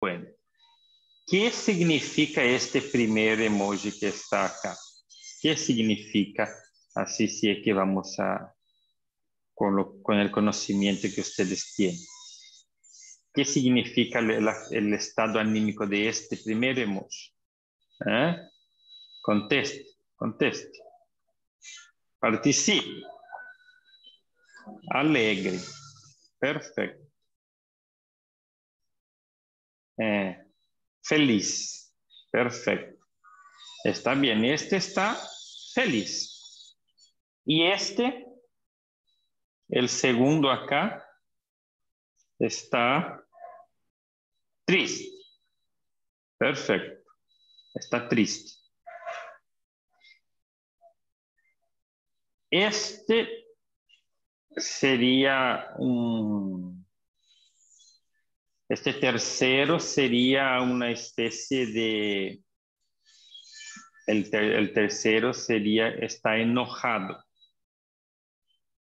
Bueno, ¿qué significa este primer emoji que está acá? ¿Qué significa? Así sí es que vamos a, con el conocimiento que ustedes tienen. ¿Qué significa el estado anímico de este primer emoji? ¿Eh? Conteste, conteste. Participe. Alegre. Perfecto. Feliz. Perfecto. Está bien. Este está feliz. Y este, el segundo acá, está triste. Perfecto. Está triste. Este sería un... Este tercero sería una especie de... El tercero sería, está enojado.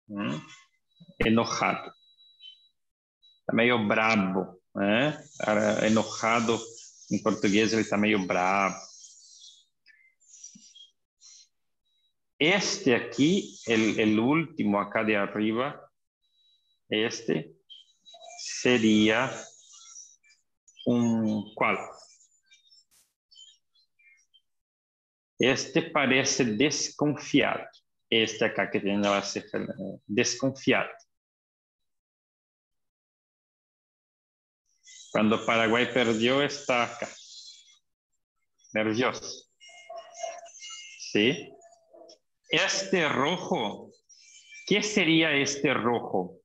¿Mm? Enojado. Está meio bravo. Enojado, en portugués ele está meio bravo. Este aquí, el último acá de arriba, este sería un... ¿Cuál? Este parece desconfiado. Este acá que tiene la ceja desconfiado. Cuando Paraguay perdió, está acá. Nervioso. ¿Sí? Este rojo, ¿qué sería este rojo?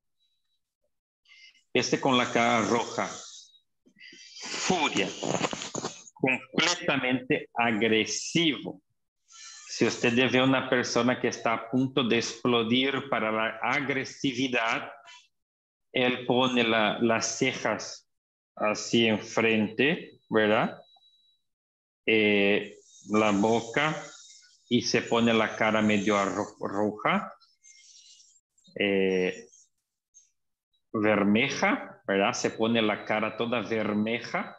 Este con la cara roja. Furia. Completamente agresivo. Si usted ve una persona que está a punto de explodir para la agresividad, él pone las cejas así enfrente, ¿verdad? La boca y se pone la cara medio roja, vermeja, ¿verdad? Se pone la cara toda vermeja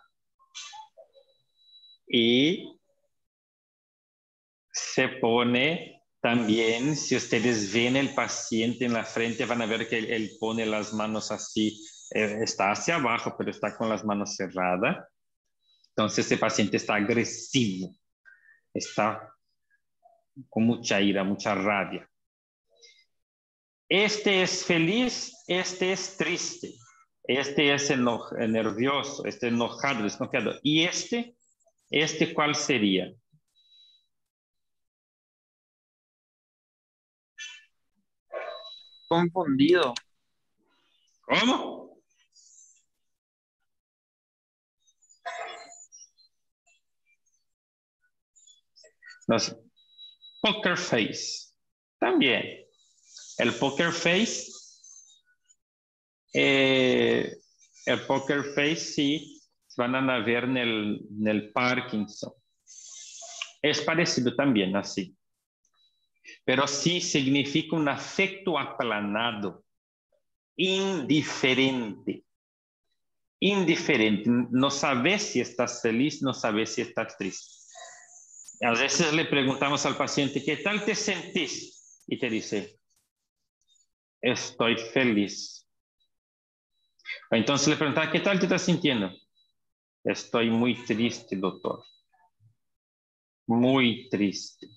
y se pone también, si ustedes ven el paciente en la frente, van a ver que él pone las manos así, está hacia abajo, pero está con las manos cerradas. Entonces, ese paciente está agresivo, está con mucha ira, mucha rabia. Este es feliz, este es triste, este es nervioso, este enojado, desconfiado. ¿Y este cuál sería? Confundido. ¿Cómo? No sé. Poker face. También. El poker face, el poker face sí, van a ver en el Parkinson. Es parecido también, así. Pero sí significa un afecto aplanado, indiferente. Indiferente. No sabes si estás feliz, no sabes si estás triste. A veces le preguntamos al paciente, ¿qué tal te sentís? Y te dice, estoy feliz. Entonces le preguntaba, ¿qué tal te estás sintiendo? Estoy muy triste, doctor. Muy triste.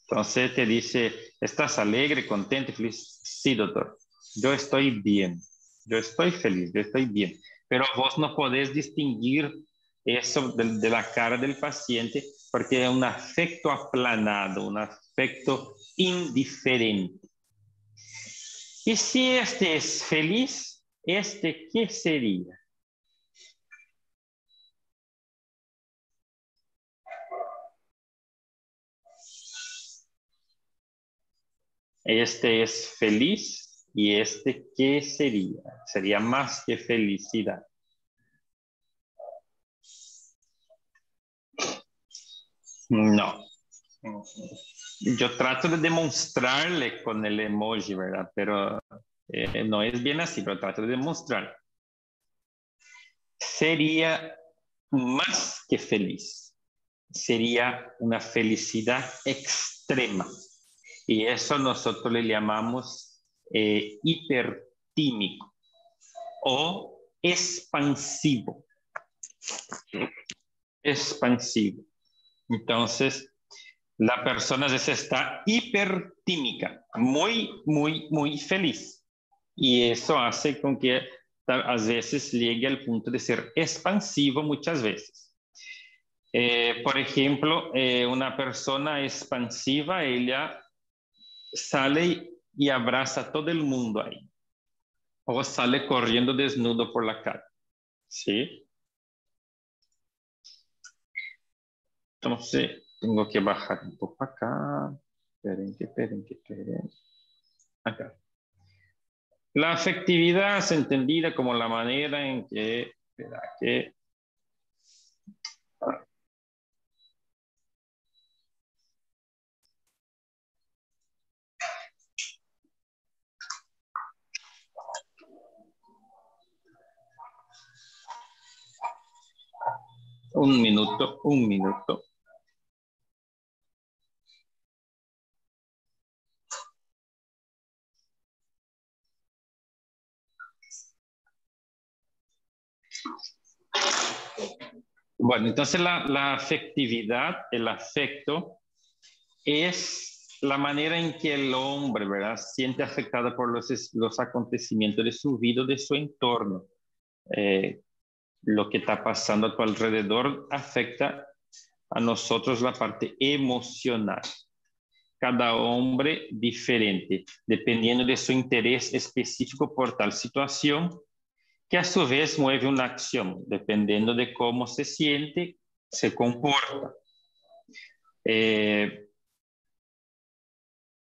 Entonces te dice, ¿estás alegre, contento y feliz? Sí, doctor. Yo estoy bien. Yo estoy feliz, yo estoy bien. Pero vos no podés distinguir eso de la cara del paciente porque es un afecto aplanado, un afecto indiferente. Y si este es feliz, ¿este qué sería? Este es feliz y este ¿qué sería? Sería más que felicidad. No. Yo trato de demostrarle con el emoji, ¿verdad? Pero no es bien así, pero trato de demostrar. sería más que feliz. Sería una felicidad extrema. Y eso nosotros le llamamos hipertímico o expansivo. Expansivo. Entonces, la persona a veces está hipertímica, muy, muy, muy feliz. Y eso hace con que a veces llegue al punto de ser expansivo muchas veces. Por ejemplo, una persona expansiva, ella sale y abraza a todo el mundo ahí. O sale corriendo desnudo por la calle. ¿Sí? Entonces, tengo que bajar un poco acá. Esperen. Acá. La afectividad es entendida como la manera en que... Espera, que un minuto. Bueno, entonces la afectividad, el afecto, es la manera en que el hombre, ¿verdad?, siente afectado por los acontecimientos de su vida, de su entorno. Lo que está pasando a tu alrededor afecta a nosotros la parte emocional. Cada hombre diferente, dependiendo de su interés específico por tal situación, que a su vez mueve una acción, dependiendo de cómo se siente, se comporta.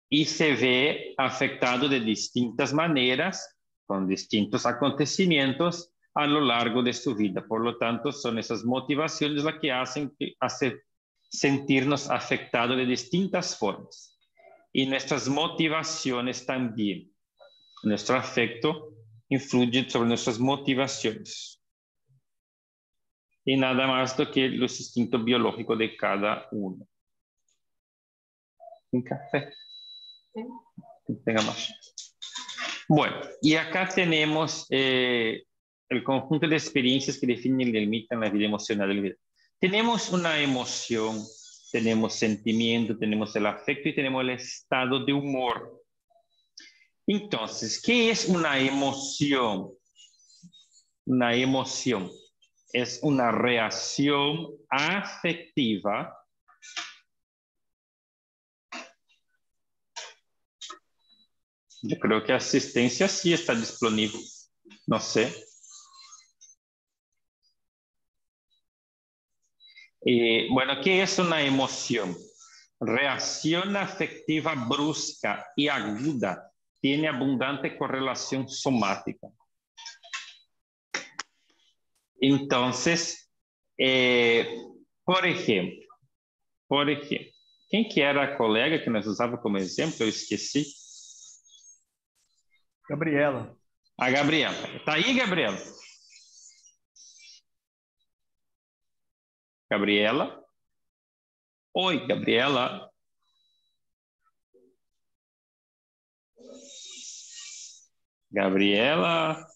Y se ve afectado de distintas maneras, con distintos acontecimientos a lo largo de su vida. Por lo tanto, son esas motivaciones las que hacen sentirnos afectados de distintas formas. Y nuestras motivaciones también. Nuestro afecto influye sobre nuestras motivaciones. Y nada más do que los instintos biológicos de cada uno. Un café. Tenga más. Bueno, y acá tenemos el conjunto de experiencias que definen y delimitan la vida emocional del vida. Tenemos una emoción, tenemos sentimiento, tenemos el afecto y tenemos el estado de humor. Entonces, ¿qué es una emoción? Una emoción es una reacción afectiva Yo creo que asistencia sí está disponible. No sé. Bueno, ¿qué es una emoción? Reacción afectiva brusca y aguda. Tiene abundante correlación somática. Entonces, por ejemplo, ¿quién que era a colega que nos usava como exemplo? Eu esqueci. Gabriela. A Gabriela. Tá aí, Gabriela? Gabriela? Oi, Gabriela. Gabriela,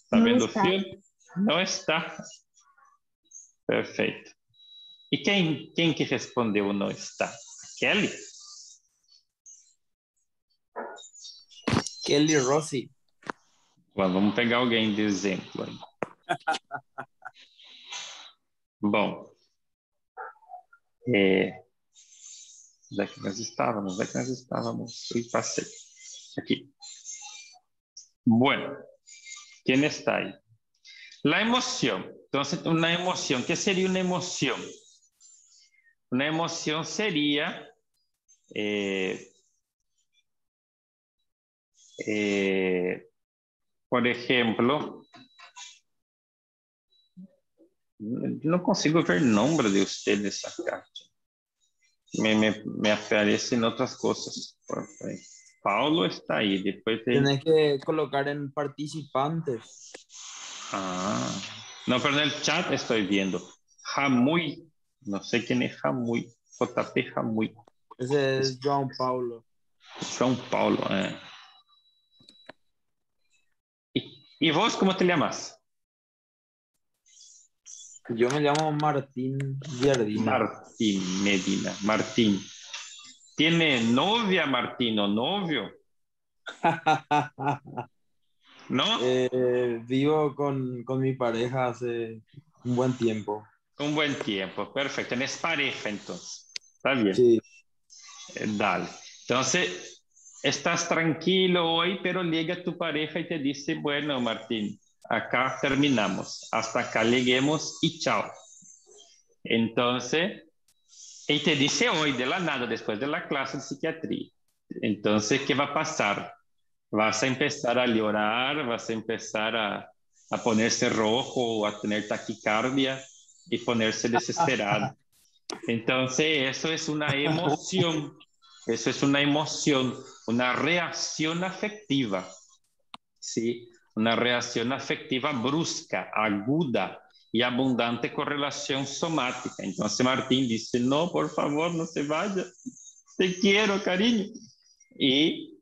está vendo o filme? Não está. Perfeito. E quem que respondeu não está? Kelly? Kelly Rossi. Bom, vamos pegar alguém de exemplo aí. Bom, onde é que nós estávamos? Eu passei. Aqui. Bueno, ¿quién está ahí? La emoción. Entonces, una emoción. ¿Qué sería una emoción? Una emoción sería por ejemplo, no consigo ver el nombre de ustedes acá. Me aparecen otras cosas. Paulo está ahí. Después Tienes que colocar en participantes. Ah. No, pero en el chat estoy viendo. Jamuy. No sé quién es Jamuy. JP Jamuy. Ese es João Paulo. São Paulo. ¿Y vos cómo te llamas? Yo me llamo Martín Giardino. Martín Medina. Martín. ¿Tiene novia Martín o novio? ¿No? Vivo con mi pareja hace un buen tiempo. Un buen tiempo. Perfecto. Tenés pareja entonces. Está bien. Sí, Dale. Entonces, estás tranquilo hoy, pero llega tu pareja y te dice, bueno, Martín, acá terminamos. Hasta acá lleguemos y chao. Entonces, y te dice hoy de la nada, después de la clase de psiquiatría. Entonces, ¿qué va a pasar? Vas a empezar a llorar, vas a empezar a ponerse rojo, a tener taquicardia y ponerse desesperado. Entonces, eso es una emoción, una reacción afectiva, ¿sí? Una reacción afectiva brusca, aguda y abundante correlación somática. Entonces Martín dice, no, por favor, no se vaya, te quiero, cariño. Y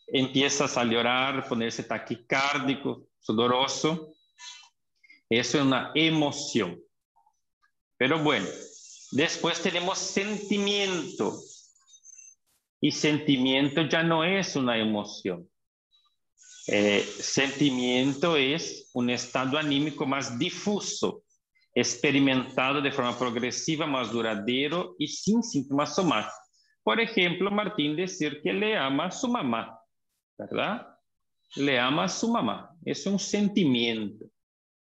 empiezas a llorar, ponerse taquicárdico, sudoroso. Eso es una emoción. Pero bueno, después tenemos sentimiento. Y sentimiento ya no es una emoción. Sentimiento es un estado anímico más difuso, experimentado de forma progresiva, más duradero y sin síntomas somáticos. Por ejemplo, Martín decir que le ama a su mamá, ¿verdad? Le ama a su mamá. Es un sentimiento.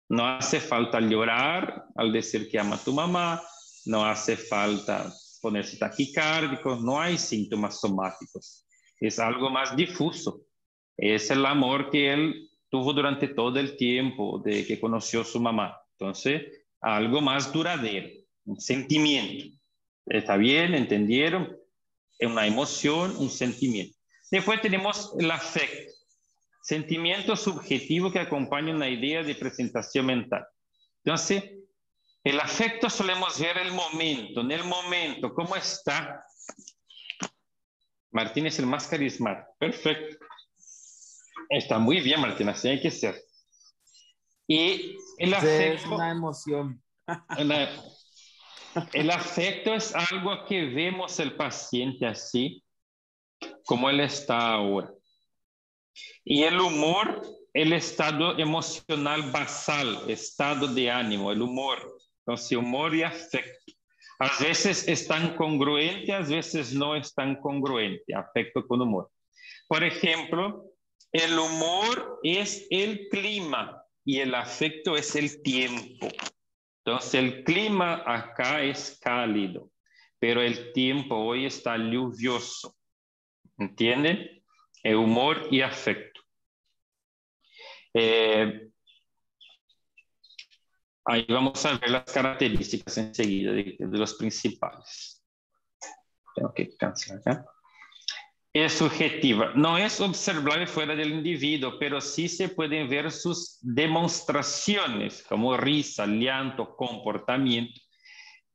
No hace falta llorar al decir que ama a tu mamá, no hace falta ponerse taquicárdico, no hay síntomas somáticos. Es algo más difuso. Es el amor que él tuvo durante todo el tiempo de que conoció a su mamá. Entonces, algo más duradero, un sentimiento. ¿Está bien? ¿Entendieron? Es una emoción, un sentimiento. Después tenemos el afecto. Sentimiento subjetivo que acompaña una idea de presentación mental. Entonces, el afecto solemos ver el momento, en el momento, ¿cómo está? Martín es el más carismático. Perfecto. Está muy bien, Martín, así hay que ser. Y el es afecto, una emoción. el afecto es algo que vemos el paciente así, como él está ahora. Y el humor, el estado emocional basal, estado de ánimo, el humor. Entonces, humor y afecto. A veces están congruentes, a veces no están congruentes, afecto con humor. Por ejemplo, el humor es el clima y el afecto es el tiempo. Entonces, el clima acá es cálido, pero el tiempo hoy está lluvioso. ¿Entienden? El humor y afecto. Ahí vamos a ver las características enseguida de los principales. Tengo que cancelar acá. Es subjetiva. No es observable fuera del individuo, pero sí se pueden ver sus demostraciones, como risa, llanto, comportamiento.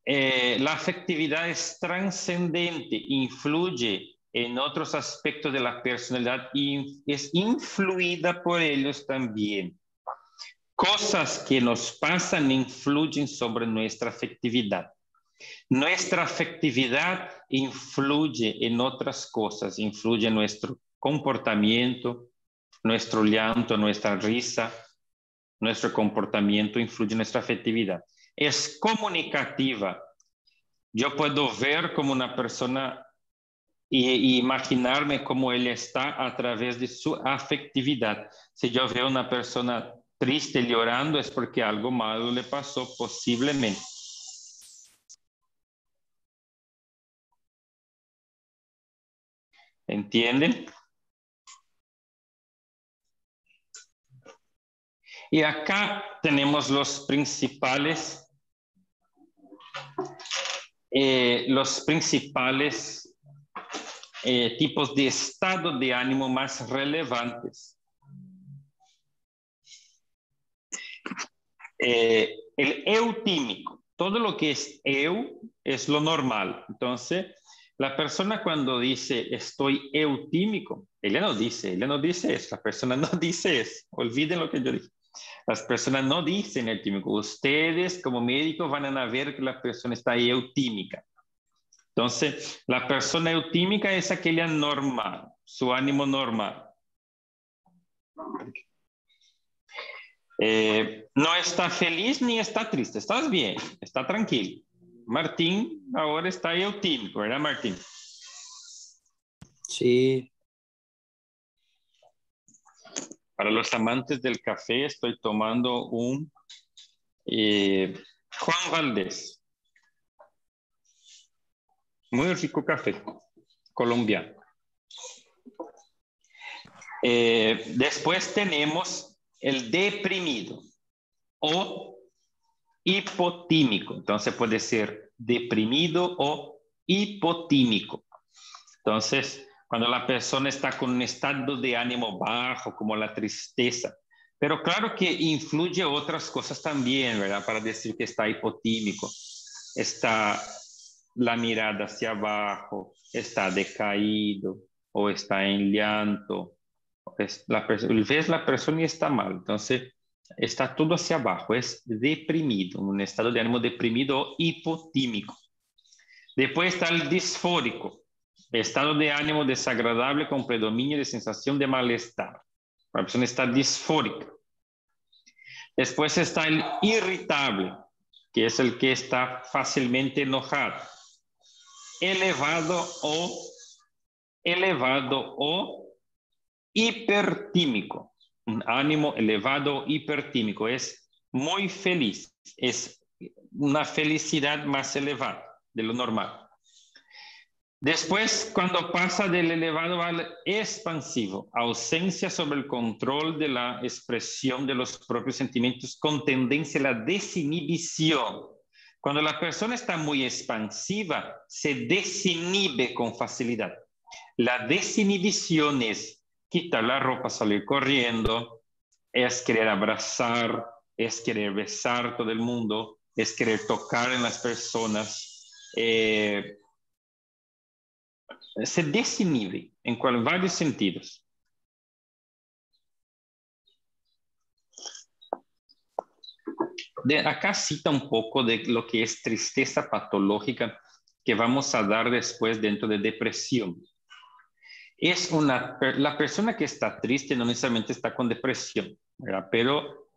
La afectividad es trascendente, influye en otros aspectos de la personalidad y es influida por ellos también. Cosas que nos pasan influyen sobre nuestra afectividad. Nuestra afectividad influye en otras cosas, influye en nuestro comportamiento, nuestro llanto, nuestra risa, nuestro comportamiento influye en nuestra afectividad. Es comunicativa. Yo puedo ver como una persona y imaginarme cómo él está a través de su afectividad. Si yo veo una persona triste llorando es porque algo malo le pasó posiblemente. ¿Entienden? Y acá tenemos los principales tipos de estado de ánimo más relevantes. El eutímico. Todo lo que es eu es lo normal. Entonces, la persona cuando dice estoy eutímico, ella no dice eso. La persona no dice eso. Olviden lo que yo dije. Las personas no dicen eutímico. Ustedes como médicos van a ver que la persona está eutímica. Entonces, la persona eutímica es aquella normal, su ánimo normal. No está feliz ni está triste, estás bien, está tranquilo. Martín ahora está eutímico, ¿verdad, Martín? Sí, Para los amantes del café estoy tomando un Juan Valdés. Muy rico café colombiano. Después tenemos el deprimido o hipotímico. Entonces puede ser deprimido o hipotímico. Entonces, cuando la persona está con un estado de ánimo bajo, como la tristeza, pero claro que influye otras cosas también, ¿verdad? Para decir que está hipotímico. Está la mirada hacia abajo, está decaído o está en llanto. Ves la persona y está mal. Entonces, está todo hacia abajo, es deprimido, un estado de ánimo deprimido o hipotímico. Después está el disfórico, estado de ánimo desagradable con predominio de sensación de malestar. La persona está disfórica. Después está el irritable, que es el que está fácilmente enojado. Elevado o hipertímico. Un ánimo elevado o hipertímico es muy feliz, es una felicidad más elevada de lo normal. Después, cuando pasa del elevado al expansivo, ausencia sobre el control de la expresión de los propios sentimientos con tendencia a la desinhibición. Cuando la persona está muy expansiva, se desinhibe con facilidad. La desinhibición es quitar la ropa, salir corriendo, es querer abrazar, es querer besar a todo el mundo, es querer tocar en las personas. Se desinhibe en varios sentidos. Acá cita un poco de lo que es tristeza patológica que vamos a dar después dentro de depresión. La persona que está triste no necesariamente está con depresión, ¿verdad? Pero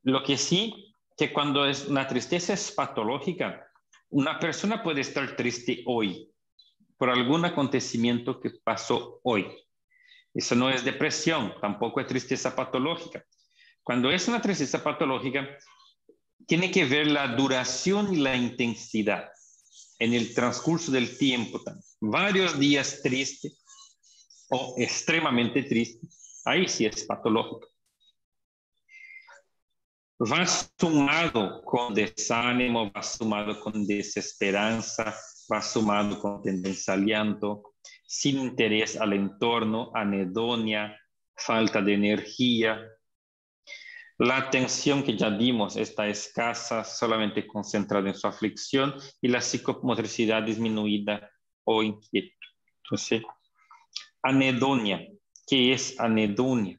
lo que sí, que cuando una tristeza es patológica, una persona puede estar triste hoy por algún acontecimiento que pasó hoy. Eso no es depresión, tampoco es tristeza patológica. Cuando es una tristeza patológica, tiene que ver la duración y la intensidad en el transcurso del tiempo. Varios días triste o extremadamente triste, ahí sí es patológico. Va sumado con desánimo, va sumado con desesperanza, va sumado con tendencia al llanto, sin interés al entorno, anedonia, falta de energía. La atención que ya dimos está escasa, solamente concentrada en su aflicción y la psicomotricidad disminuida o inquieta. Entonces, anedonia. ¿Qué es anedonia?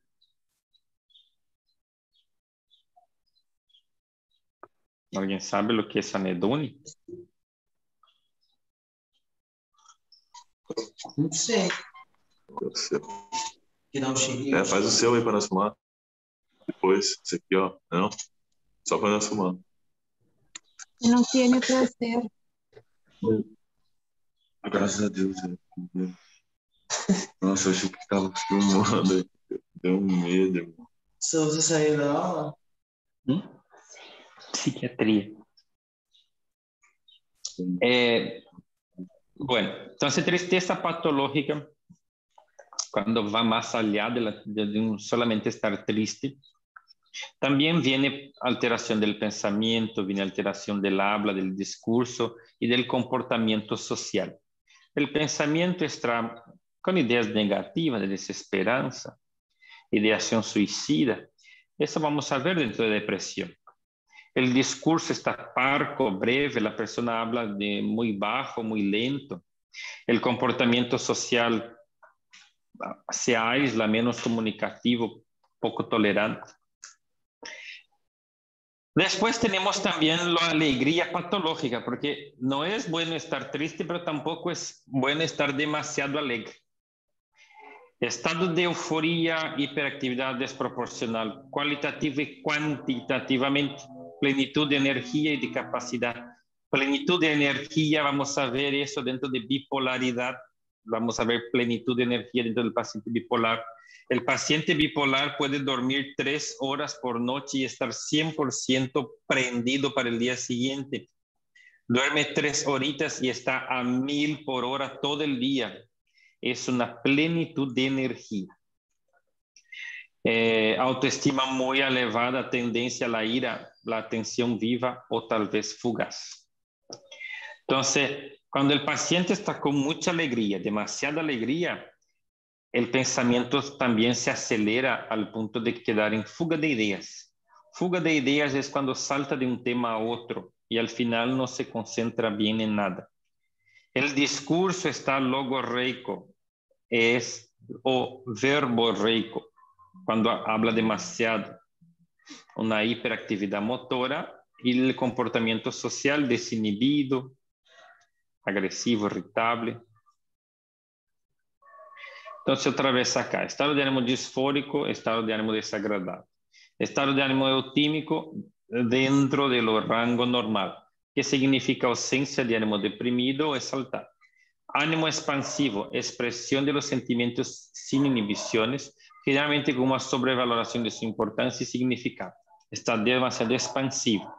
¿Alguien sabe lo que es anedonia? Não sei. Eu sei. Que dá um cheirinho. É, faz o seu aí para nós fumar. Depois, esse aqui, ó. Não? Só para nós fumar. Não tiene que hacer. Graças a Deus. Nossa, eu achei que tava filmando. Deu um medo, irmão. Você usa essa aí da aula? Psiquiatría. Bueno, entonces tristeza patológica, cuando va más allá de solamente estar triste, también viene alteración del pensamiento, viene alteración del habla, del discurso y del comportamiento social. El pensamiento está con ideas negativas, de desesperanza, ideación suicida. Eso vamos a ver dentro de depresión. El discurso está parco, breve, la persona habla de muy bajo, muy lento. El comportamiento social se aísla, menos comunicativo, poco tolerante. Después tenemos también la alegría patológica, porque no es bueno estar triste, pero tampoco es bueno estar demasiado alegre. Estado de euforia, hiperactividad desproporcional, cualitativa y cuantitativamente, plenitud de energía y de capacidad. Plenitud de energía, vamos a ver eso dentro de bipolaridad, vamos a ver plenitud de energía dentro del paciente bipolar. El paciente bipolar puede dormir 3 horas por noche y estar 100% prendido para el día siguiente. Duerme 3 horitas y está a 1000 por hora todo el día. Es una plenitud de energía. Autoestima muy elevada, tendencia a la ira, la atención viva o tal vez fugaz. Entonces, cuando el paciente está con mucha alegría, demasiada alegría, el pensamiento también se acelera al punto de quedar en fuga de ideas. Fuga de ideas es cuando salta de un tema a otro y al final no se concentra bien en nada. El discurso está logorreico, o verborreico, cuando habla demasiado. Una hiperactividad motora y el comportamiento social desinhibido, agresivo, irritable. Entonces, otra vez acá, estado de ánimo disfórico, estado de ánimo desagradable. Estado de ánimo eutímico dentro de lo rango normal, que significa ausencia de ánimo deprimido o exaltado. Ánimo expansivo, expresión de los sentimientos sin inhibiciones, generalmente con una sobrevaloración de su importancia y significado. Está demasiado expansivo.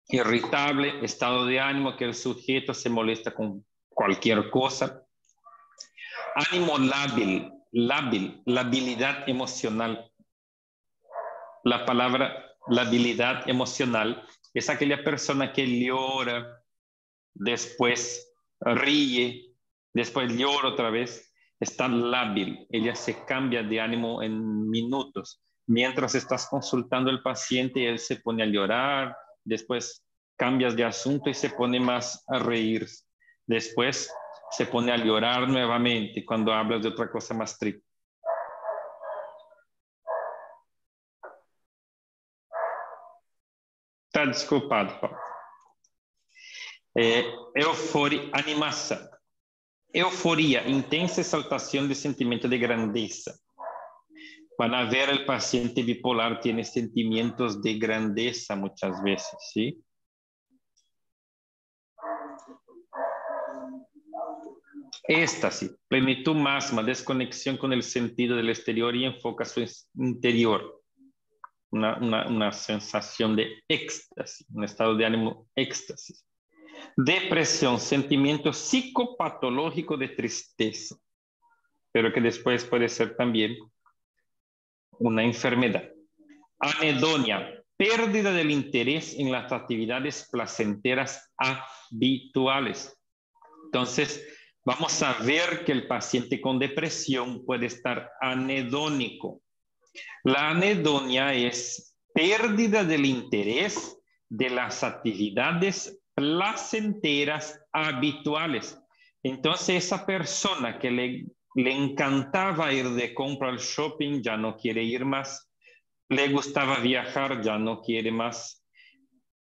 Irritable, estado de ánimo que el sujeto se molesta con cualquier cosa. Ánimo lábil, labilidad emocional. La palabra labilidad emocional es aquella persona que llora, después ríe, después llora otra vez. Está lábil, ella se cambia de ánimo en minutos. Mientras estás consultando al paciente, él se pone a llorar, después cambias de asunto y se pone más a reír. Después se pone a llorar nuevamente cuando hablas de otra cosa más triste. Está desculpado, Paulo. Euforia, animação. Euforia, intensa exaltación de sentimiento de grandeza. Van a ver el paciente bipolar tiene sentimientos de grandeza muchas veces, ¿sí? Éxtasis, plenitud máxima, desconexión con el sentido del exterior y enfoca su interior. Una sensación de éxtasis, un estado de ánimo éxtasis. Depresión, sentimiento psicopatológico de tristeza, pero que después puede ser también una enfermedad. Anedonia, pérdida del interés en las actividades placenteras habituales. Entonces, vamos a ver que el paciente con depresión puede estar anedónico. La anedonia es pérdida del interés de las actividades placenteras habituales. Entonces, esa persona que le encantaba ir de compra al shopping ya no quiere ir más. Le gustaba viajar, ya no quiere más.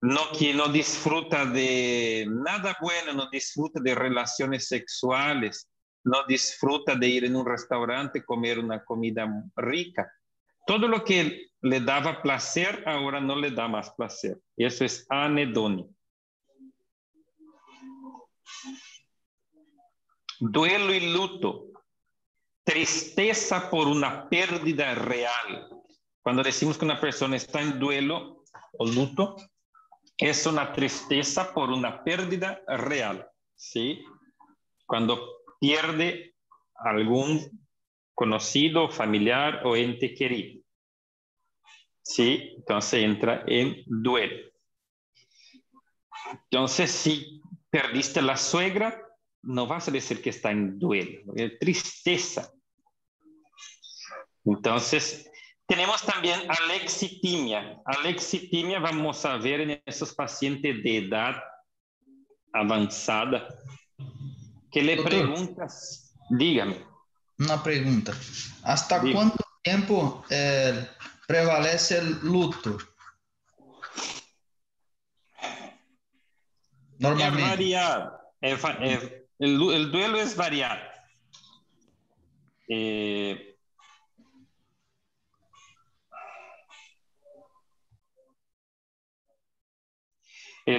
No disfruta de nada bueno, no disfruta de relaciones sexuales, no disfruta de ir en un restaurante, comer una comida rica. Todo lo que le daba placer, ahora no le da más placer. Eso es anedonia. Duelo y luto. Tristeza por una pérdida real. Cuando decimos que una persona está en duelo o luto, es una tristeza por una pérdida real, ¿sí? Cuando pierde algún conocido, familiar o ente querido, ¿sí? Entonces entra en duelo. Entonces, si perdiste la suegra, no vas a decir que está en duelo, es tristeza. Entonces, Tenemos también alexitimia. Alexitimia vamos a ver en esos pacientes de edad avanzada que le Doctor, preguntas, dígame. una pregunta. ¿Hasta Diga. cuánto tiempo prevalece el luto? Es Normalmente. variado. El duelo es variado. El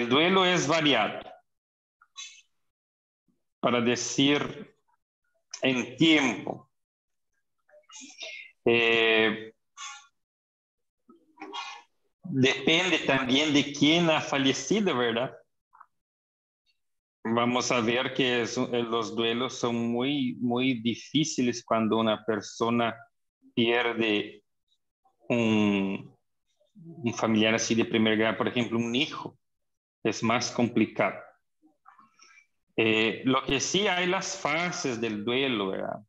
duelo es variado. Para decir en tiempo. Depende también de quién ha fallecido, ¿verdad? Vamos a ver que los duelos son muy, muy difíciles cuando una persona pierde un familiar así de primer grado, por ejemplo, un hijo. Es más complicado. Lo que sí hay las fases del duelo, ¿verdad?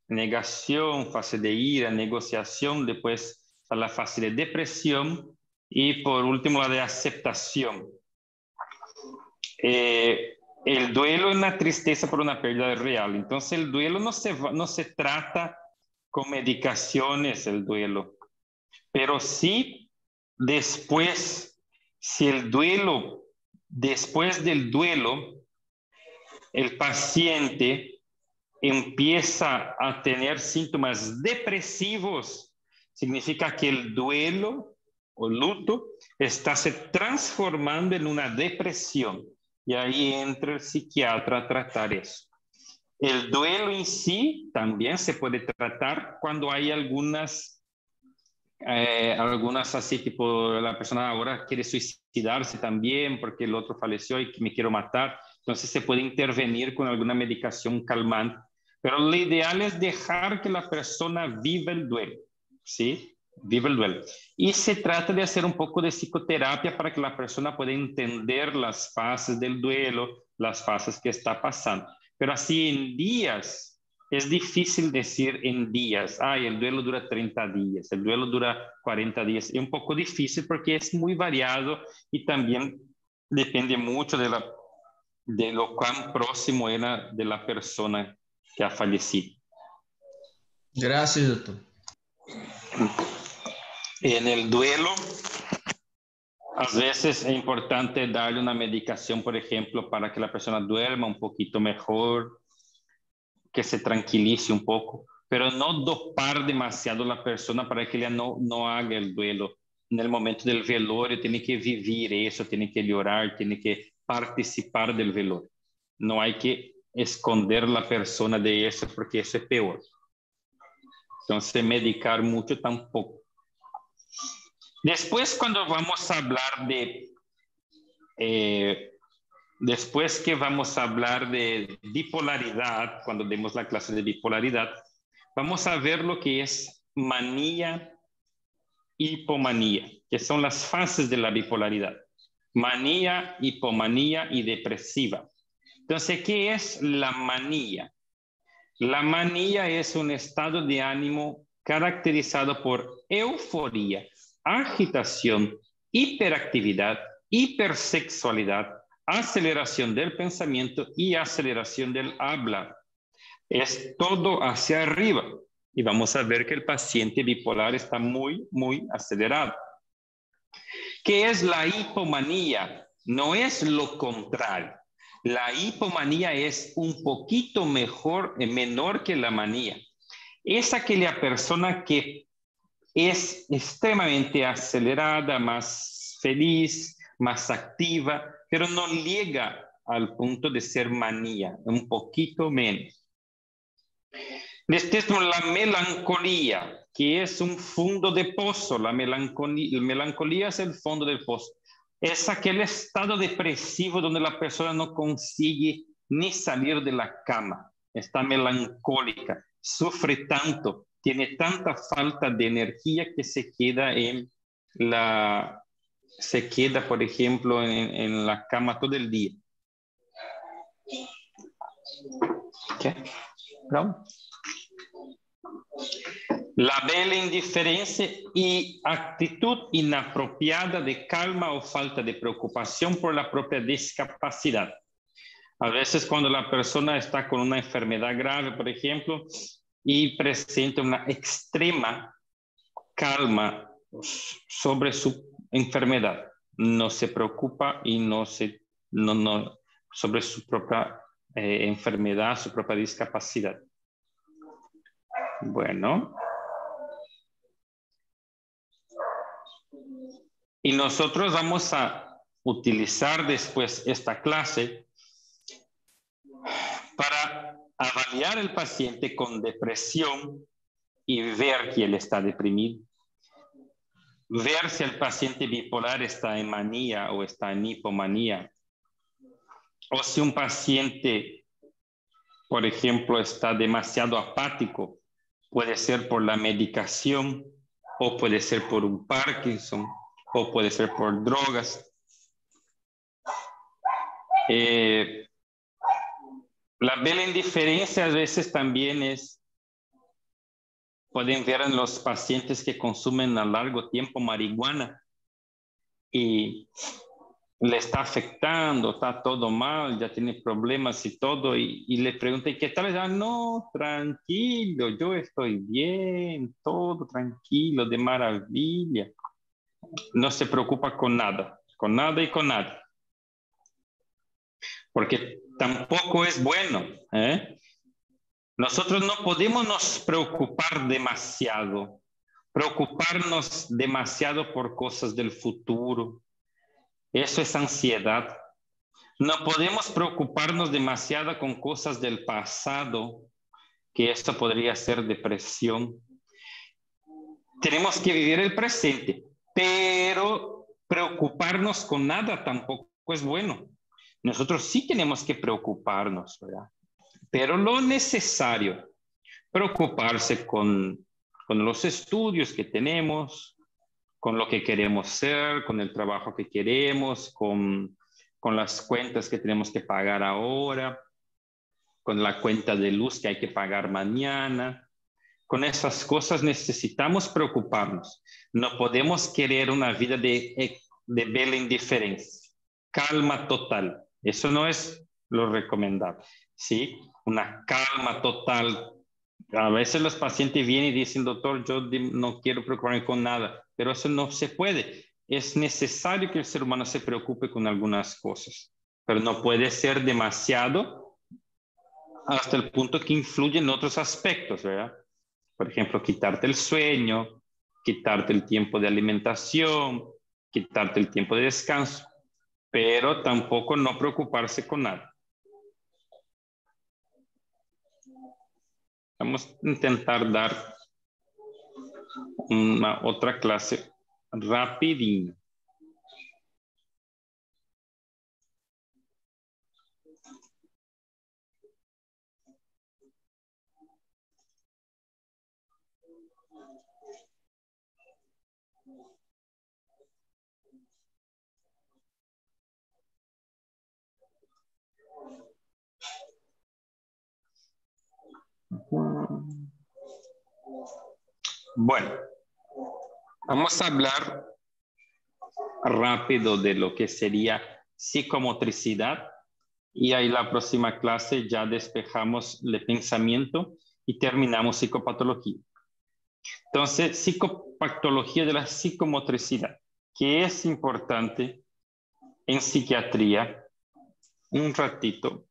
Negación, fase de ira, negociación, después a la fase de depresión y por último la de aceptación. El duelo es una tristeza por una pérdida real. Entonces el duelo no se trata con medicaciones, el duelo. Pero sí después, si el duelo, después del duelo, el paciente empieza a tener síntomas depresivos, significa que el duelo o luto está se transformando en una depresión. Y ahí entra el psiquiatra a tratar eso. El duelo en sí también se puede tratar cuando hay algunas así, tipo la persona ahora quiere suicidarse también porque el otro falleció y me quiero matar. Entonces se puede intervenir con alguna medicación calmante. Pero lo ideal es dejar que la persona viva el duelo, ¿sí? Viva el duelo. Y se trata de hacer un poco de psicoterapia para que la persona pueda entender las fases del duelo, las fases que está pasando. Pero así en días, es difícil decir en días, el duelo dura 30 días, el duelo dura 40 días. Es un poco difícil porque es muy variado y también depende mucho de lo cuán próximo era de la persona que ha fallecido. Gracias, doctor. En el duelo, a veces es importante darle una medicación, por ejemplo, para que la persona duerma un poquito mejor, que se tranquilice un poco, pero no dopar demasiado la persona para que ella no haga el duelo. En el momento del velorio tiene que vivir eso, tiene que llorar, tiene que participar del velorio. No hay que esconder la persona de eso porque eso es peor. Entonces, medicar mucho tampoco. Después, cuando vamos a hablar después que vamos a hablar de bipolaridad, cuando demos la clase de bipolaridad, vamos a ver lo que es manía, hipomanía, que son las fases de la bipolaridad. Manía, hipomanía y depresiva. Entonces, ¿qué es la manía? La manía es un estado de ánimo caracterizado por euforía, agitación, hiperactividad, hipersexualidad, aceleración del pensamiento y aceleración del habla. Es todo hacia arriba. Y vamos a ver que el paciente bipolar está muy, muy acelerado. ¿Qué es la hipomanía? No es lo contrario. La hipomanía es un poquito menor que la manía. Es aquella persona que es extremadamente acelerada, más feliz, más activa, pero no llega al punto de ser manía, un poquito menos. Después la melancolía, que es un fondo de pozo. La melancolía es el fondo del pozo. Es aquel estado depresivo donde la persona no consigue ni salir de la cama. Está melancólica, sufre tanto, tiene tanta falta de energía que se queda por ejemplo, en la cama todo el día. ¿Qué? ¿No? La bella indiferencia y actitud inapropiada de calma o falta de preocupación por la propia discapacidad. A veces cuando la persona está con una enfermedad grave, por ejemplo, y presenta una extrema calma sobre su enfermedad, no se preocupa y no sobre su propia enfermedad, su propia discapacidad. Bueno. Y nosotros vamos a utilizar después esta clase para avaliar al paciente con depresión y ver que él está deprimido. Ver si el paciente bipolar está en manía o está en hipomanía. O si un paciente, por ejemplo, está demasiado apático, puede ser por la medicación o puede ser por un Parkinson o puede ser por drogas. La bella indiferencia a veces también pueden ver en los pacientes que consumen a largo tiempo marihuana y le está afectando, está todo mal, ya tiene problemas y todo, y le preguntan, ¿qué tal? Ya, no, tranquilo, yo estoy bien, todo tranquilo, de maravilla. No se preocupa con nada y con nada. Porque tampoco es bueno, ¿eh? Nosotros no podemos nos preocuparnos demasiado por cosas del futuro. Eso es ansiedad. No podemos preocuparnos demasiado con cosas del pasado, que esto podría ser depresión. Tenemos que vivir el presente, pero preocuparnos con nada tampoco es bueno. Nosotros sí tenemos que preocuparnos, ¿verdad? Pero lo necesario, preocuparse con los estudios que tenemos, con lo que queremos ser, con el trabajo que queremos, con las cuentas que tenemos que pagar ahora, con la cuenta de luz que hay que pagar mañana. Con esas cosas necesitamos preocuparnos. No podemos querer una vida de bella indiferencia, calma total. Eso no es lo recomendable, ¿sí? Una calma total. A veces los pacientes vienen y dicen, doctor, yo no quiero preocuparme con nada, pero eso no se puede. Es necesario que el ser humano se preocupe con algunas cosas, pero no puede ser demasiado hasta el punto que influye en otros aspectos, ¿verdad? Por ejemplo, quitarte el sueño, quitarte el tiempo de alimentación, quitarte el tiempo de descanso, pero tampoco no preocuparse con nada. Vamos a intentar dar una otra clase rapidinho. Bueno, vamos a hablar rápido de lo que sería psicomotricidad y ahí la próxima clase ya despejamos el pensamiento y terminamos psicopatología. Entonces, psicopatología de la psicomotricidad, que es importante en psiquiatría. Un ratito.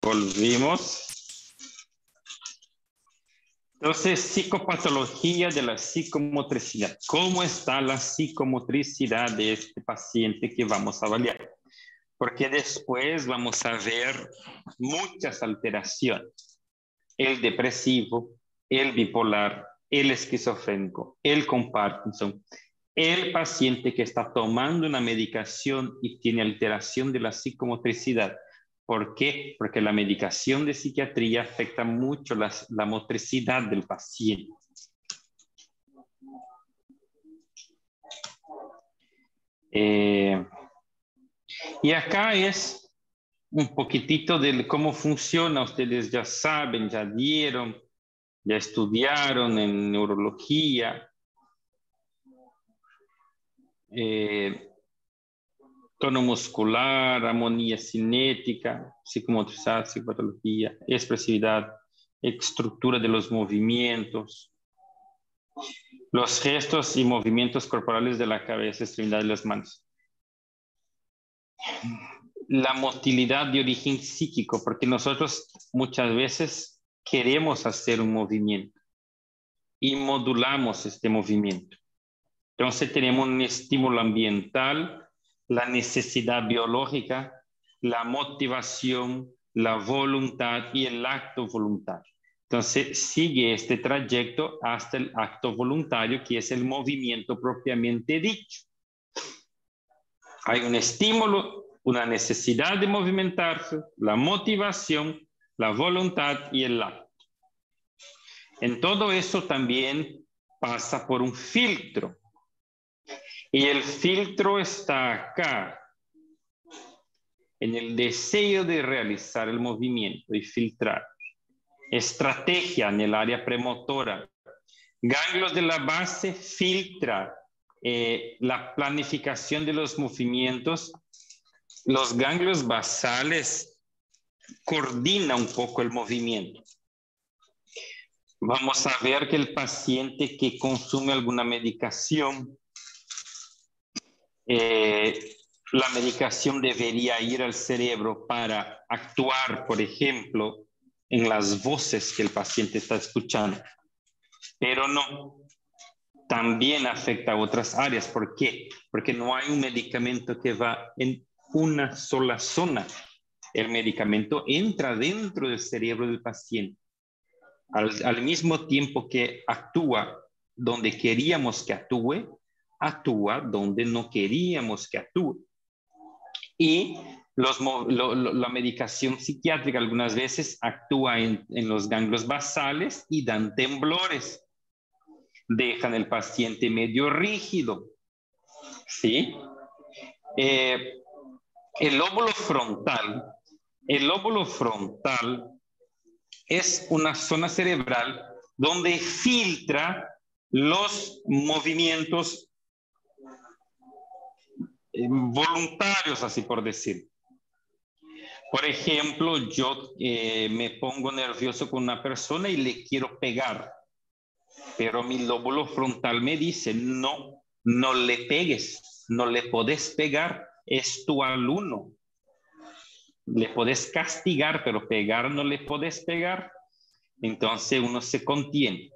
Volvimos. Entonces, psicopatología de la psicomotricidad. ¿Cómo está la psicomotricidad de este paciente que vamos a avaliar? Porque después vamos a ver muchas alteraciones. El depresivo, el bipolar, el esquizofrénico, el con Parkinson, el paciente que está tomando una medicación y tiene alteración de la psicomotricidad. ¿Por qué? Porque la medicación de psiquiatría afecta mucho la motricidad del paciente. Y acá es un poquitito de cómo funciona. Ustedes ya saben, ya vieron, ya estudiaron en neurología. Tono muscular, armonía cinética, psicomotricidad, psicopatología, expresividad, estructura de los movimientos, los gestos y movimientos corporales de la cabeza, extremidad de las manos. La motilidad de origen psíquico, porque nosotros muchas veces queremos hacer un movimiento y modulamos este movimiento. Entonces tenemos un estímulo ambiental, la necesidad biológica, la motivación, la voluntad y el acto voluntario. Entonces sigue este trayecto hasta el acto voluntario, que es el movimiento propiamente dicho. Hay un estímulo, una necesidad de movimentarse, la motivación, la voluntad y el acto. En todo eso también pasa por un filtro. Y el filtro está acá, en el deseo de realizar el movimiento y filtrar. Estrategia en el área premotora. Ganglios de la base filtra la planificación de los movimientos. Los ganglios basales coordinan un poco el movimiento. Vamos a ver que el paciente que consume alguna medicación, la medicación debería ir al cerebro para actuar, por ejemplo, en las voces que el paciente está escuchando. Pero no, también afecta a otras áreas. ¿Por qué? Porque no hay un medicamento que va en una sola zona. El medicamento entra dentro del cerebro del paciente. Al mismo tiempo que actúa donde queríamos que actúe, actúa donde no queríamos que actúe. Y la medicación psiquiátrica algunas veces actúa en los ganglios basales y dan temblores. Dejan el paciente medio rígido. ¿Sí? El lóbulo frontal es una zona cerebral donde filtra los movimientos voluntarios, así por decir. Por ejemplo, yo me pongo nervioso con una persona y le quiero pegar, pero mi lóbulo frontal me dice, no, no le pegues, no le podés pegar, es tu alumno. Le podés castigar, pero pegar no le podés pegar. Entonces uno se contiene.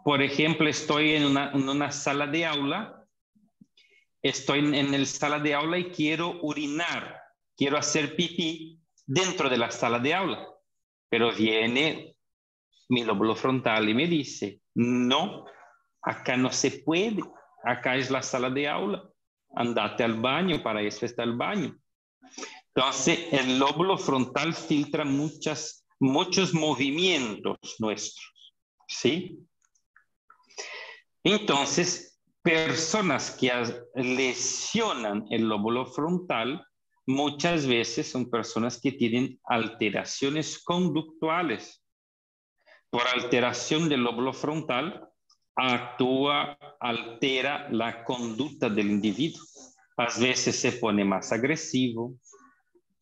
Por ejemplo, estoy en una sala de aula, estoy en el sala de aula y quiero urinar, quiero hacer pipí dentro de la sala de aula, pero viene mi lóbulo frontal y me dice, no, acá no se puede, acá es la sala de aula, andate al baño, para eso está el baño. Entonces, el lóbulo frontal filtra muchos movimientos nuestros, ¿sí? Entonces, personas que lesionan el lóbulo frontal, muchas veces son personas que tienen alteraciones conductuales. Por alteración del lóbulo frontal, altera la conducta del individuo. A veces se pone más agresivo,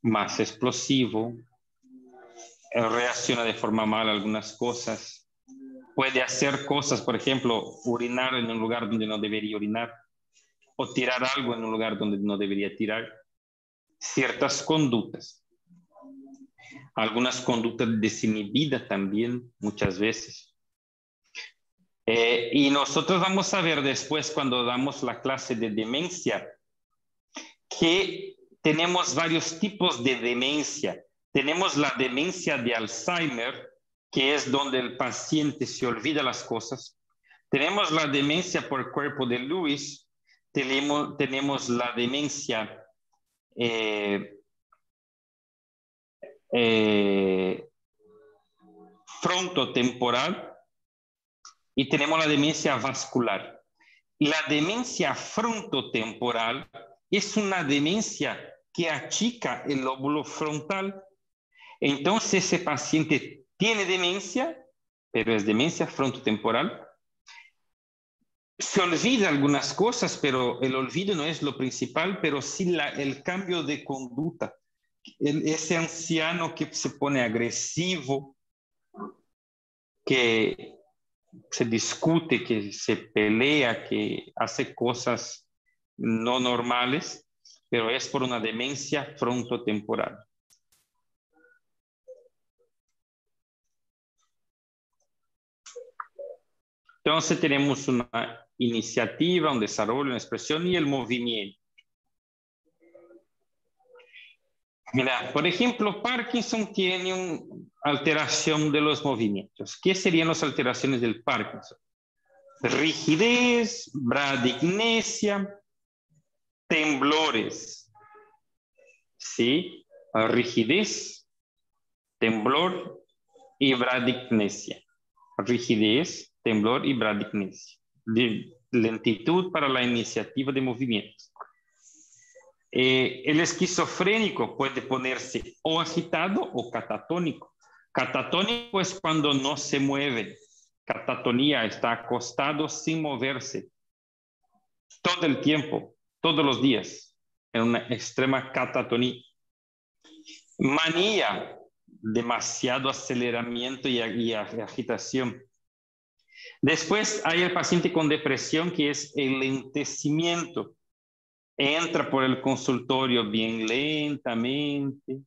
más explosivo, reacciona de forma mal a algunas cosas. Puede hacer cosas, por ejemplo, urinar en un lugar donde no debería urinar, o tirar algo en un lugar donde no debería tirar. ciertas conductas. Algunas conductas desinhibidas también, muchas veces. Y nosotros vamos a ver después, cuando damos la clase de demencia, que tenemos varios tipos de demencia. Tenemos la demencia de Alzheimer, que es donde el paciente se olvida las cosas. Tenemos la demencia por cuerpo de Lewis. Tenemos la demencia frontotemporal y tenemos la demencia vascular. La demencia frontotemporal es una demencia que achica el lóbulo frontal. Entonces ese paciente tiene demencia, pero es demencia frontotemporal. Se olvida algunas cosas, pero el olvido no es lo principal, pero sí el cambio de conducta. Ese anciano que se pone agresivo, que se discute, que se pelea, que hace cosas no normales, pero es por una demencia frontotemporal. Entonces tenemos una iniciativa, un desarrollo, una expresión y el movimiento. Mira, por ejemplo, Parkinson tiene una alteración de los movimientos. ¿Qué serían las alteraciones del Parkinson? Rigidez, bradignesia, temblores. ¿Sí? Rigidez, temblor y bradignesia. Rigidez, temblor y bradignesia. Lentitud para la iniciativa de movimientos. El esquizofrénico puede ponerse o agitado o catatónico. Catatónico es cuando no se mueve. Catatonía, está acostado sin moverse. Todo el tiempo, todos los días, en una extrema catatonía. Manía, demasiado aceleramiento y agitación. Después hay el paciente con depresión, que es el lentecimiento. Entra por el consultorio bien lentamente.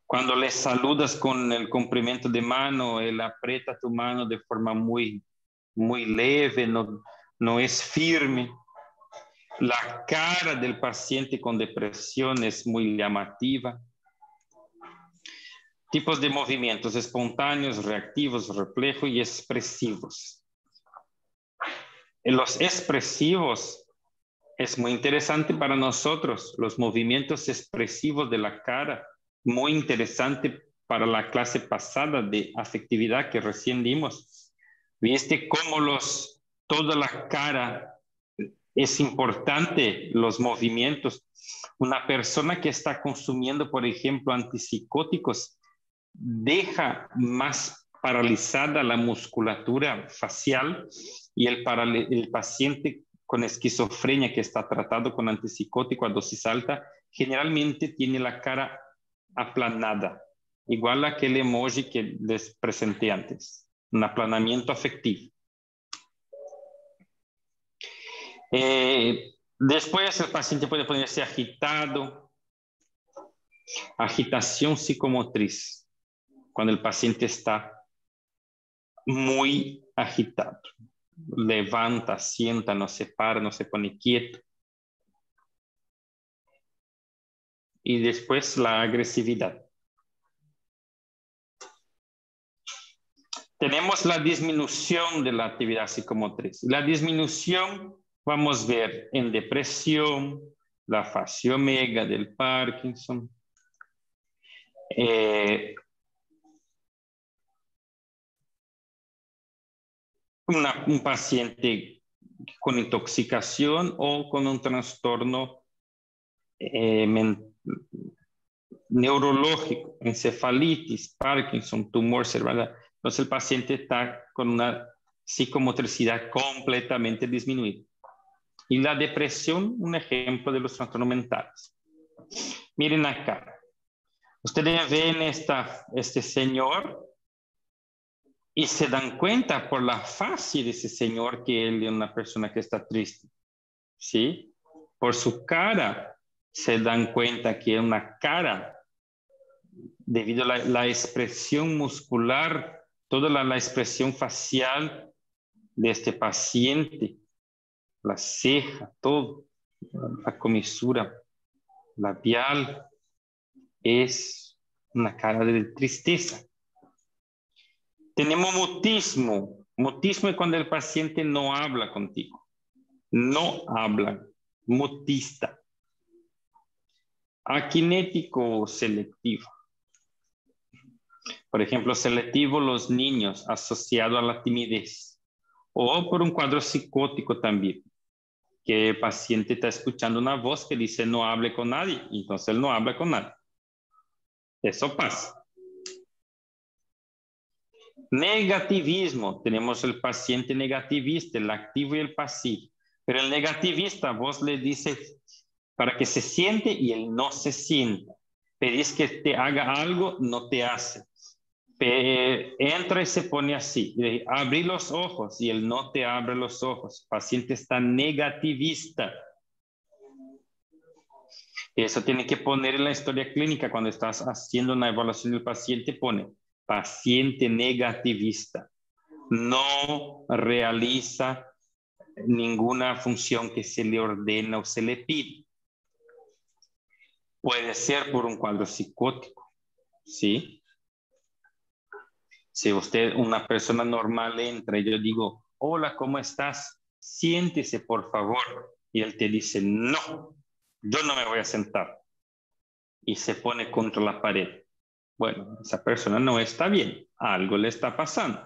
Cuando le saludas con el comprimento de mano, él aprieta tu mano de forma muy leve, no es firme. La cara del paciente con depresión es muy llamativa. Tipos de movimientos: espontáneos, reactivos, reflejo y expresivos. En los expresivos es muy interesante para nosotros, los movimientos expresivos de la cara, muy interesante para la clase pasada de afectividad que recién dimos. ¿Viste cómo toda la cara es importante, los movimientos? Una persona que está consumiendo, por ejemplo, antipsicóticos, deja más paralizada la musculatura facial y el paciente con esquizofrenia que está tratado con antipsicótico a dosis alta, generalmente tiene la cara aplanada, igual a aquel emoji que les presenté antes, un aplanamiento afectivo. Después el paciente puede ponerse agitado, agitación psicomotriz, cuando el paciente está muy agitado. Levanta, sienta, no se para, no se pone quieto. Y después la agresividad. Tenemos la disminución de la actividad psicomotriz. La disminución vamos a ver en depresión, la fase omega del Parkinson. Un paciente con intoxicación o con un trastorno neurológico, encefalitis, Parkinson, tumor cerebral. Entonces el paciente está con una psicomotricidad completamente disminuida. Y la depresión, un ejemplo de los trastornos mentales. Miren acá. Ustedes ven este señor y se dan cuenta por la fase de ese señor que él es una persona que está triste. ¿Sí? Por su cara se dan cuenta que una cara, debido a la expresión muscular, toda la expresión facial de este paciente, la ceja, todo, la comisura labial, es una cara de tristeza. Tenemos mutismo. Mutismo es cuando el paciente no habla contigo. No habla. Mutista. Aquinético selectivo. Por ejemplo, selectivo los niños asociado a la timidez. O por un cuadro psicótico también. Que el paciente está escuchando una voz que dice no hable con nadie. Entonces él no habla con nadie. Eso pasa. Negativismo. Tenemos el paciente negativista, el activo y el pasivo. Pero el negativista, vos le dices para que se siente y él no se sienta. Pedís que te haga algo, no te hace. Entra y se pone así. Abrí los ojos y él no te abre los ojos. El paciente está negativista. Eso tiene que poner en la historia clínica cuando estás haciendo una evaluación del paciente, pone paciente negativista. No realiza ninguna función que se le ordena o se le pide. Puede ser por un cuadro psicótico, ¿sí? Si usted, una persona normal entra y yo digo, hola, ¿cómo estás? Siéntese, por favor. Y él te dice, no, yo no me voy a sentar. Y se pone contra la pared. Bueno, esa persona no está bien. Algo le está pasando.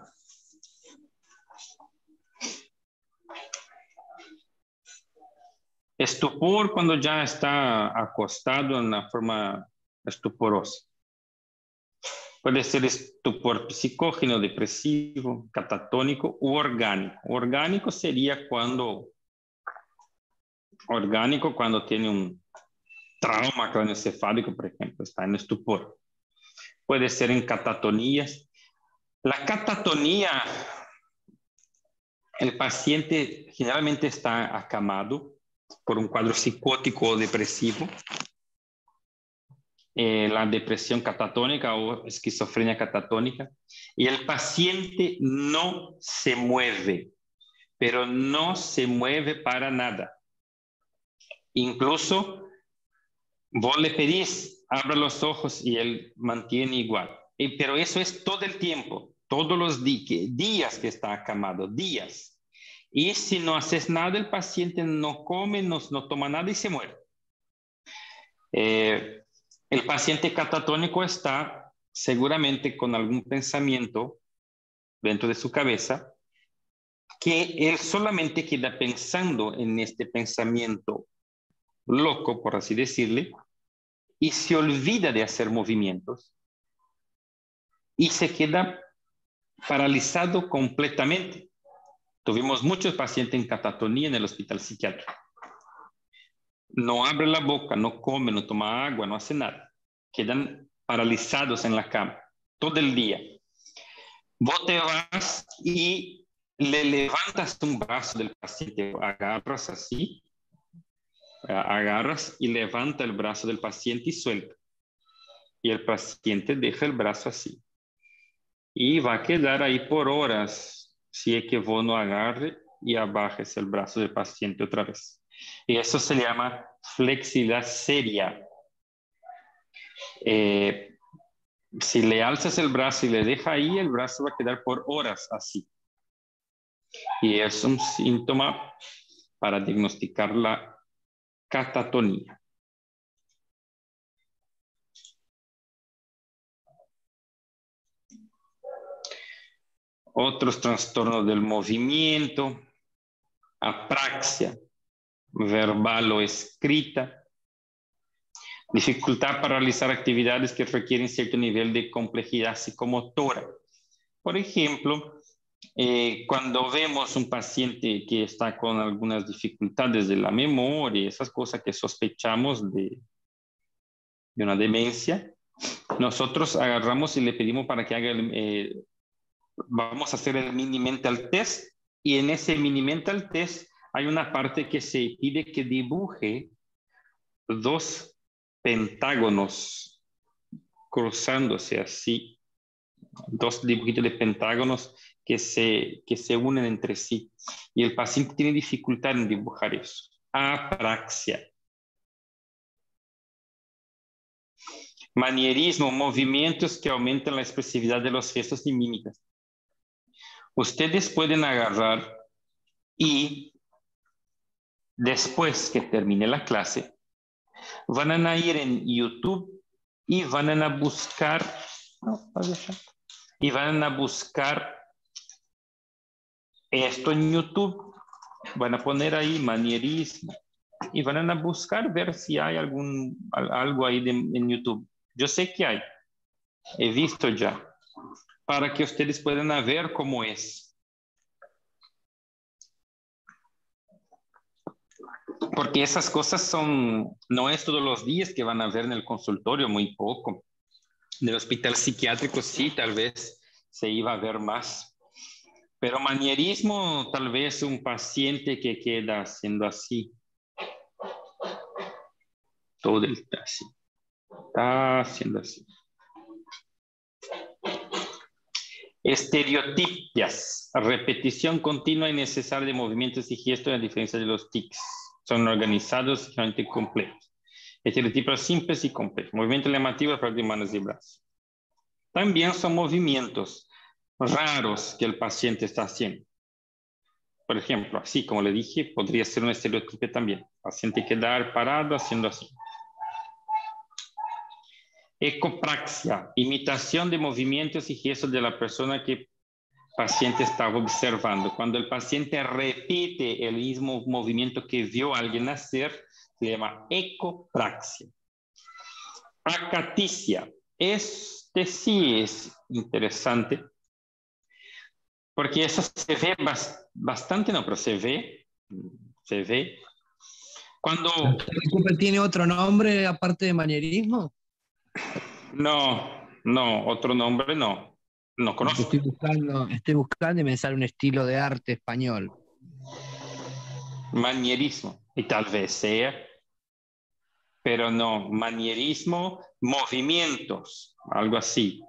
Estupor cuando ya está acostado en una forma estuporosa. Puede ser estupor psicógeno, depresivo, catatónico u orgánico. Orgánico sería cuando tiene un trauma craneoencefálico, por ejemplo, está en estupor. Puede ser en catatonías. La catatonía, el paciente generalmente está acamado por un cuadro psicótico o depresivo. La depresión catatónica o esquizofrenia catatónica. Y el paciente no se mueve, pero no se mueve para nada. Incluso vos le pedís, abra los ojos y él mantiene igual. Pero eso es todo el tiempo, todos los días que está acamado, días. Y si no haces nada, el paciente no come, no toma nada y se muere. El paciente catatónico está seguramente con algún pensamiento dentro de su cabeza que él solamente queda pensando en este pensamiento loco, por así decirle, y se olvida de hacer movimientos y se queda paralizado completamente. Tuvimos muchos pacientes en catatonía en el hospital psiquiátrico. No abre la boca, no come, no toma agua, no hace nada. Quedan paralizados en la cama todo el día. Vos te vas y le levantas un brazo del paciente, agarras así, agarras y levanta el brazo del paciente y suelta. Y el paciente deja el brazo así. Y va a quedar ahí por horas si es que vos no agarre y abajes el brazo del paciente otra vez. Y eso se llama flexibilidad seria. Si le alzas el brazo y le deja ahí, el brazo va a quedar por horas así. Y es un síntoma para diagnosticar la catatonía. Otros trastornos del movimiento, apraxia, verbal o escrita, dificultad para realizar actividades que requieren cierto nivel de complejidad psicomotora. Por ejemplo, cuando vemos un paciente que está con algunas dificultades de la memoria, esas cosas que sospechamos de una demencia, nosotros agarramos y le pedimos para que haga vamos a hacer el mini mental test, y en ese mini mental test hay una parte que se pide que dibuje dos pentágonos cruzándose así, dos dibujitos de pentágonos que se unen entre sí. Y el paciente tiene dificultad en dibujar eso. Apraxia. Manierismo, movimientos que aumentan la expresividad de los gestos y mímicas. Ustedes pueden agarrar y después que termine la clase, van a ir en YouTube y van a buscar, esto en YouTube. Van a poner ahí manierismo y van a buscar ver si hay algo ahí en YouTube. Yo sé que hay, he visto ya, para que ustedes puedan ver cómo es. Porque esas cosas no es todos los días que van a ver en el consultorio, muy poco. En el hospital psiquiátrico sí, tal vez se iba a ver más. Pero manierismo, tal vez un paciente que queda haciendo así. Todo el así. Está haciendo así. Estereotipias. Repetición continua y necesaria de movimientos y gestos a diferencia de los tics. Son organizados y generalmente completos. Estereotipos simples y complejos. Movimiento llamativo de manos y brazos. También son movimientos raros que el paciente está haciendo. Por ejemplo, así como le dije, podría ser un estereotipo también. El paciente quedar parado haciendo así. Ecopraxia, imitación de movimientos y gestos de la persona que el paciente estaba observando. Cuando el paciente repite el mismo movimiento que vio a alguien hacer, se llama ecopraxia. Acaticia. Este sí es interesante, porque eso se ve bastante, no, pero se ve. Cuando... ¿Tiene otro nombre aparte de manierismo? No, otro nombre no conozco. Estoy buscando y me sale un estilo de arte español. Manierismo, y tal vez sea, pero no, manierismo, movimientos, algo así.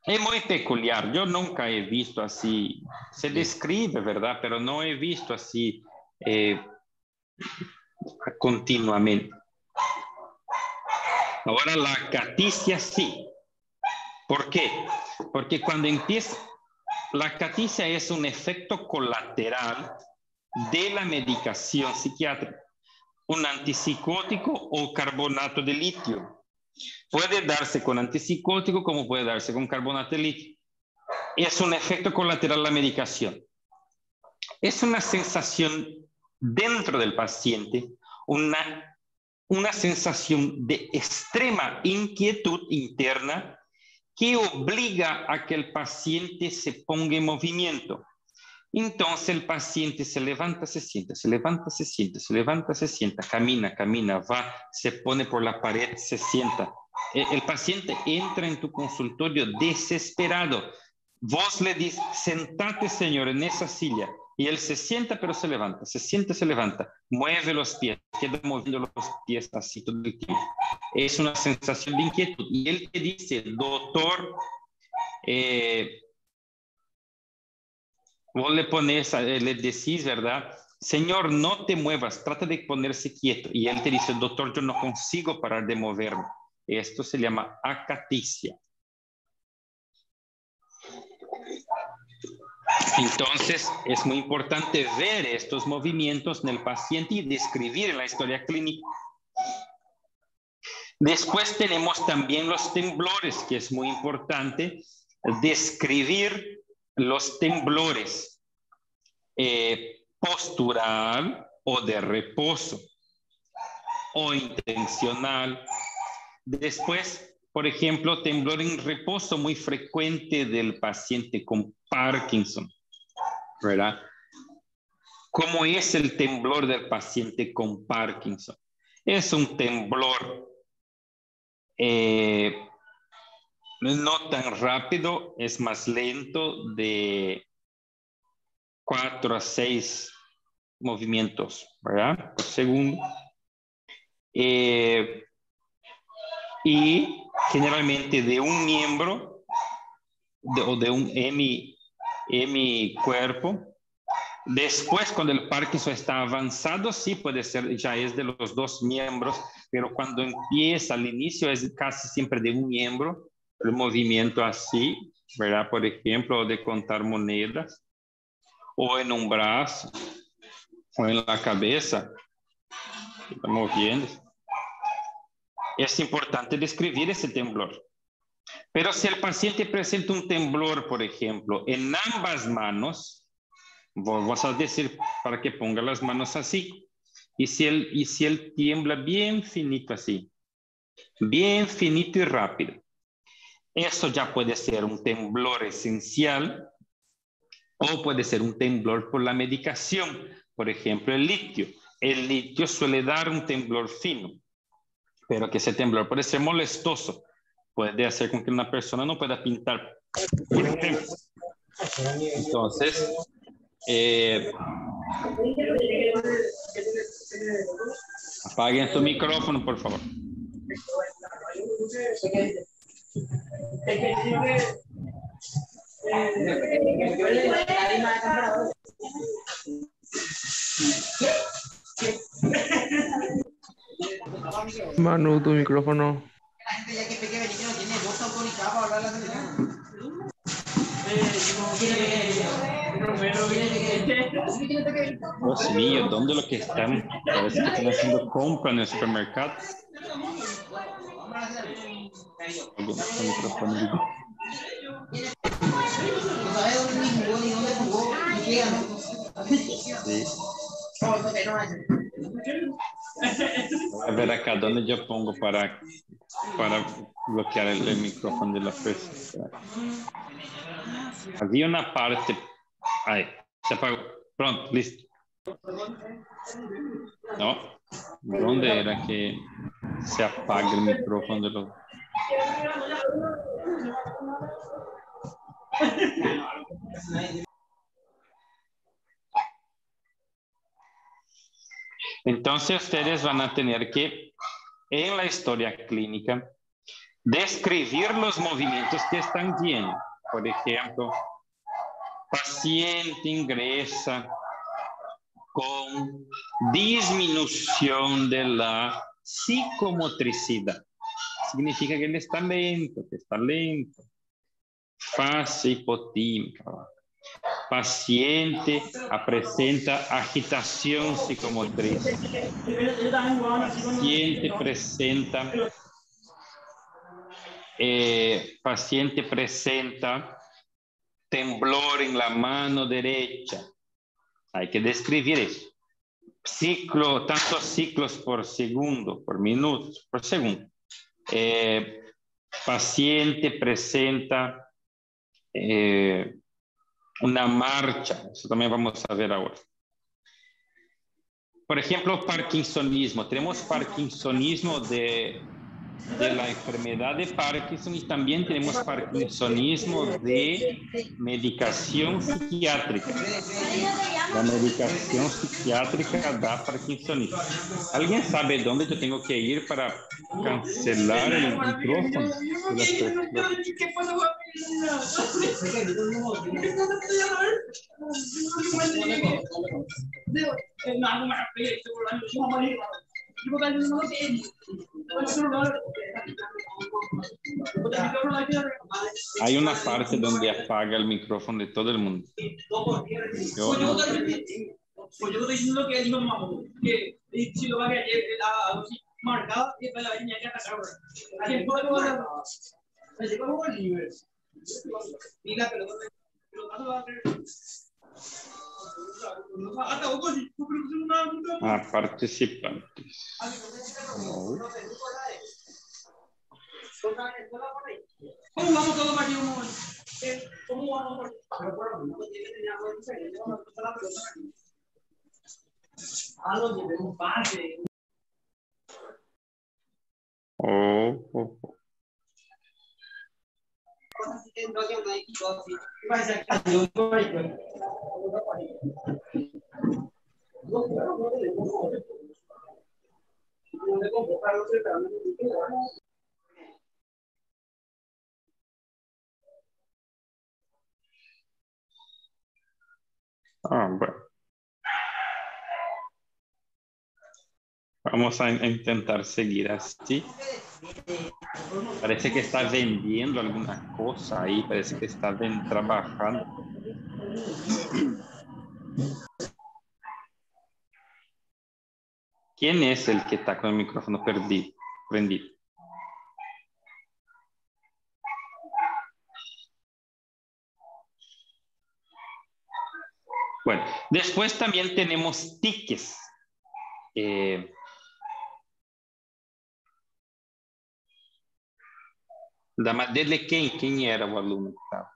Es muy peculiar, yo nunca he visto así, se describe, ¿verdad? Pero no he visto así continuamente. Ahora la acaticia sí. ¿Por qué? Porque cuando empieza, la acaticia es un efecto colateral de la medicación psiquiátrica, un antipsicótico o carbonato de litio. Puede darse con antipsicótico como puede darse con carbonato de litio. Es un efecto colateral de la medicación. Es una sensación dentro del paciente, una sensación de extrema inquietud interna que obliga a que el paciente se ponga en movimiento. Entonces el paciente se levanta, se sienta, se levanta, se sienta, se levanta, se sienta, camina, va, se pone por la pared, se sienta. El paciente entra en tu consultorio desesperado. Vos le dices, sentate, señor, en esa silla. Y él se sienta, pero se levanta, se sienta, se levanta, mueve los pies, queda moviendo los pies así todo el tiempo. Es una sensación de inquietud. Y él te dice, doctor, vos le decís, ¿verdad? Señor, no te muevas, trata de ponerse quieto. Y él te dice, doctor, yo no consigo parar de moverme. Esto se llama acaticia. Entonces, es muy importante ver estos movimientos en el paciente y describir en la historia clínica. Después tenemos también los temblores, que es muy importante describir los temblores postural o de reposo o intencional. Después, por ejemplo, temblor en reposo muy frecuente del paciente con Parkinson, ¿verdad? ¿Cómo es el temblor del paciente con Parkinson? Es un temblor no tan rápido, es más lento, de 4 a 6 movimientos, ¿verdad? Por segundo. y generalmente de un miembro o de un hemicuerpo. Después, cuando el Parkinson está avanzado, sí puede ser, ya es de los dos miembros, pero cuando empieza al inicio es casi siempre de un miembro, el movimiento así, ¿verdad? Por ejemplo, de contar monedas, o en un brazo, o en la cabeza, está moviendo. Es importante describir ese temblor. Pero si el paciente presenta un temblor, por ejemplo, en ambas manos, vas a decir para que ponga las manos así. Y si él tiembla bien finito así, bien finito y rápido, eso ya puede ser un temblor esencial o puede ser un temblor por la medicación. Por ejemplo, el litio. El litio suele dar un temblor fino, pero que ese temblor puede ser molestoso. Puede hacer con que una persona no pueda pintar, por ejemplo. Entonces, apaguen su micrófono, por favor. Manu, tu micrófono. Dios mío, ¿dónde lo que están? Parece que están haciendo compra en el supermercado. Sí. A ver acá, ¿dónde yo pongo para bloquear el micrófono de la persona? Había una parte. Ahí, se apagó. Pronto, listo. No, ¿dónde era que se apaga el micrófono de los... Entonces ustedes van a tener que, en la historia clínica, describir los movimientos que están viendo. Por ejemplo, paciente ingresa con disminución de la psicomotricidad. Significa que él está lento, Fase hipotímica. Paciente presenta agitación psicomotriz. Paciente presenta temblor en la mano derecha. Hay que describir eso. Tantos ciclos por segundo, por minutos, por segundo. Paciente presenta una marcha. Eso también vamos a ver ahora. Por ejemplo, parkinsonismo. Tenemos parkinsonismo de la enfermedad de Parkinson y también tenemos parkinsonismo de medicación psiquiátrica. La medicación psiquiátrica da parkinsonismo. ¿Alguien sabe dónde yo tengo que ir para cancelar el micrófono? Hay una parte donde apaga el micrófono de todo el mundo. Yo no sé. Participantes. No. ¿Cómo vamos todos para ¿Cómo vamos? Bueno. Vamos a intentar seguir así. Parece que está vendiendo alguna cosa ahí, parece que está trabajando. ¿Quién es el que está con el micrófono prendido? Bueno, después también tenemos tickets. Desde quem era o aluno que estava?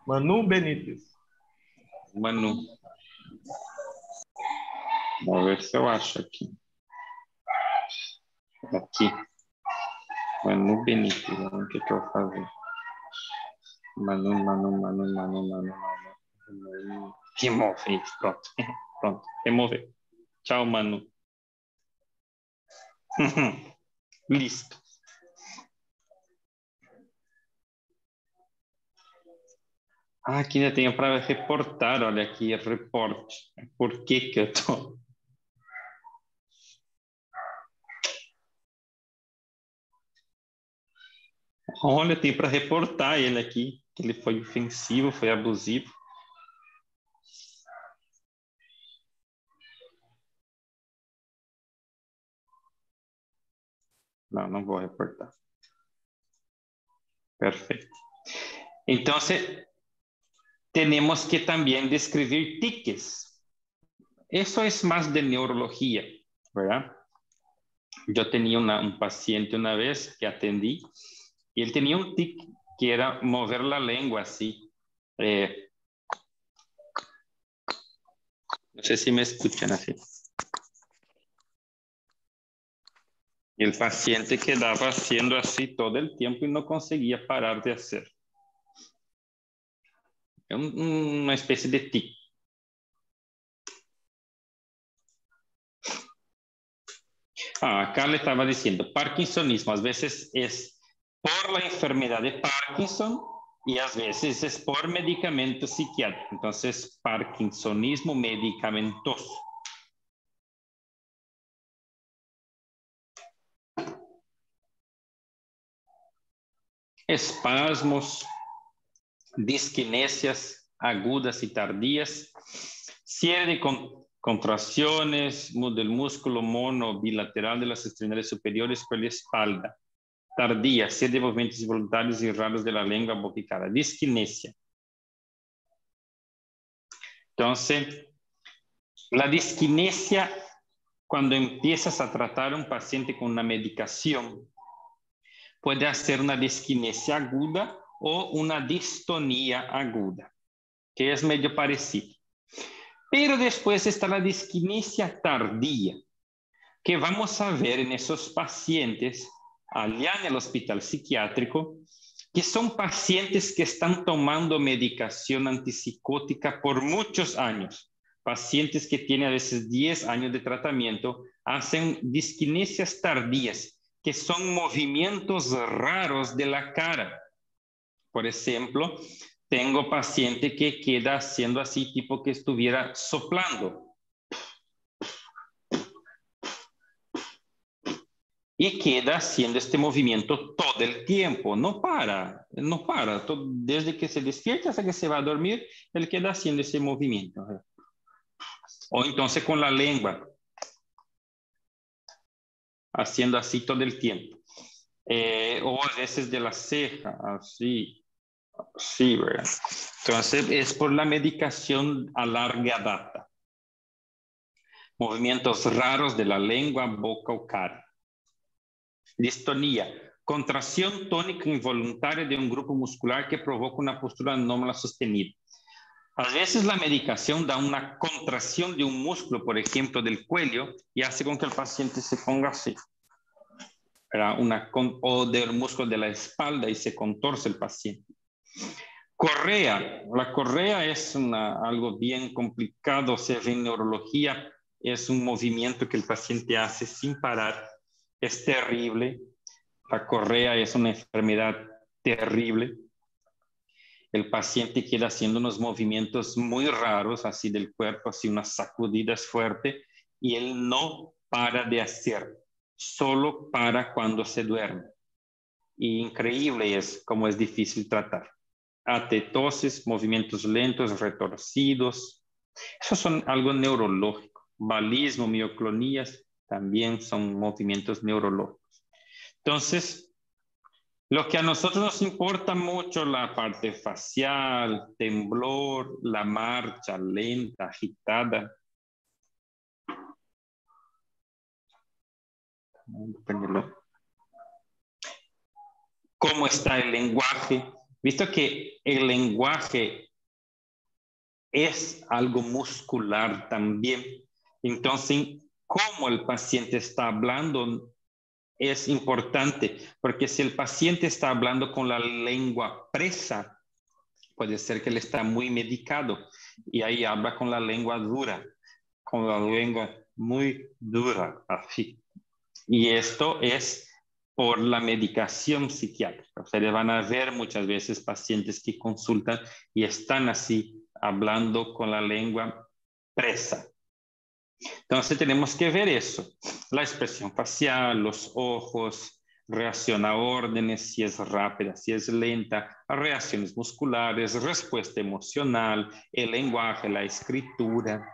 Manu Benítez. Manu. Vamos ver se eu acho aqui. Aqui. Manu Benítez. O que eu vou fazer? Manu. Remover. Pronto. Pronto. Remover. Tchau, Manu. Listo. Aqui ainda tenho para reportar. Olha aqui, reporte. Por que eu estou... Olha, tem para reportar ele aqui, que ele foi ofensivo, foi abusivo. Não vou reportar. Perfeito. Então, temos que também descrever tickets. Isso é mais de neurologia, ¿verdad? Eu tinha um paciente uma vez que atendi, e ele tinha um tic que era mover a língua assim. Não sei se me escuchan assim. E o paciente quedava haciendo assim todo o tempo e não conseguia parar de hacer. É uma espécie de tic. Acá le estaba diciendo, parkinsonismo a veces es por la enfermedad de Parkinson y a veces es por medicamento psiquiátrico. Entonces, parkinsonismo medicamentoso. Espasmos, disquinesias agudas y tardías, cierre de contracciones del músculo mono bilateral de las extremidades superiores por la espalda, tardía, cierre de movimientos involuntarios y raros de la lengua, boca y cara, disquinesia. Entonces, la disquinesia, cuando empiezas a tratar a un paciente con una medicación, puede hacer una disquinesia aguda o una distonía aguda, que es medio parecido. Pero después está la disquinesia tardía, que vamos a ver en esos pacientes allá en el hospital psiquiátrico, que son pacientes que están tomando medicación antipsicótica por muchos años. Pacientes que tienen a veces 10 años de tratamiento, hacen disquinesias tardías, que son movimientos raros de la cara. Por ejemplo, tengo paciente que queda haciendo así, tipo que estuviera soplando. Y queda haciendo este movimiento todo el tiempo. No para. Desde que se despierta hasta que se va a dormir, él queda haciendo ese movimiento. O entonces con la lengua, haciendo así todo el tiempo. O a veces de la ceja, así. Sí, ¿verdad? Entonces es por la medicación a larga data. Movimientos raros de la lengua, boca o cara. Distonía, contracción tónica involuntaria de un grupo muscular que provoca una postura anómala sostenida. A veces la medicación da una contracción de un músculo, por ejemplo, del cuello, y hace con que el paciente se ponga así. ¿verdad? O del músculo de la espalda y se contorce el paciente. Correa. La correa es algo bien complicado, se ve en neurología. Es un movimiento que el paciente hace sin parar. Es terrible. La correa es una enfermedad terrible. El paciente queda haciendo unos movimientos muy raros, así del cuerpo, así unas sacudidas fuertes, y él no para de hacer, solo para cuando se duerme. Y increíble es cómo es difícil tratar. Atetosis, movimientos lentos, retorcidos. Eso son algo neurológico. Balismo, mioclonías, también son movimientos neurológicos. Entonces, lo que a nosotros nos importa mucho, la parte facial, temblor, la marcha lenta, agitada. ¿Cómo está el lenguaje? Visto que el lenguaje es algo muscular también. Entonces, cómo el paciente está hablando es importante, porque si el paciente está hablando con la lengua presa, puede ser que él está muy medicado y ahí habla con la lengua dura, con la lengua muy dura, así. Y esto es por la medicación psiquiátrica. Ustedes van a ver muchas veces pacientes que consultan y están así, hablando con la lengua presa. Entonces tenemos que ver eso, la expresión facial, los ojos, reacción a órdenes, si es rápida, si es lenta, reacciones musculares, respuesta emocional, el lenguaje, la escritura,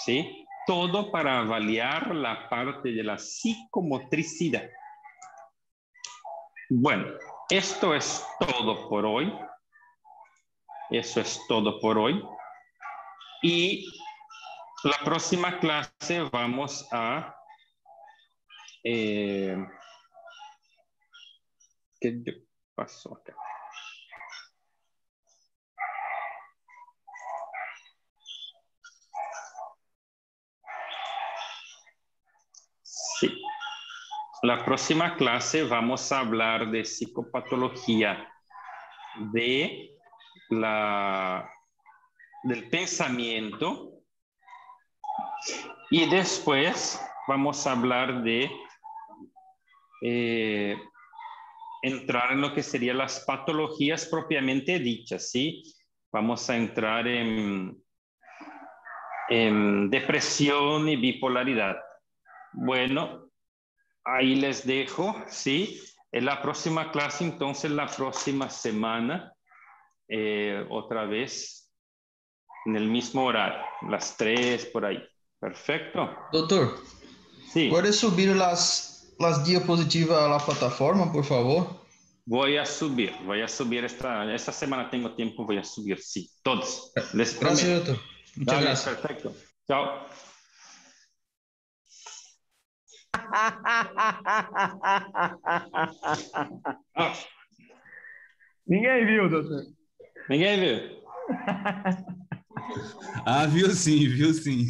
¿sí? Todo para avaliar la parte de la psicomotricidad. Bueno, esto es todo por hoy. Eso es todo por hoy. Y la próxima clase vamos a... ¿qué pasó acá? Sí. La próxima clase vamos a hablar de psicopatología del pensamiento. Y después vamos a hablar de entrar en lo que serían las patologías propiamente dichas, ¿sí? Vamos a entrar en depresión y bipolaridad. Bueno, ahí les dejo, ¿sí? En la próxima clase, entonces, la próxima semana, otra vez, en el mismo horario, las 3 por ahí. Perfecto. Doutor, Sí. ¿puedes subir las diapositivas a la plataforma, por favor? Voy a subir esta semana tengo tiempo, voy a subir, sí, todos. Les prometo. Gracias, doctor. Muchas Dale, gracias. perfecto. Chao. Ah, Ninguém viu, doutor. ninguém viu? Ah, viu sim, viu sim.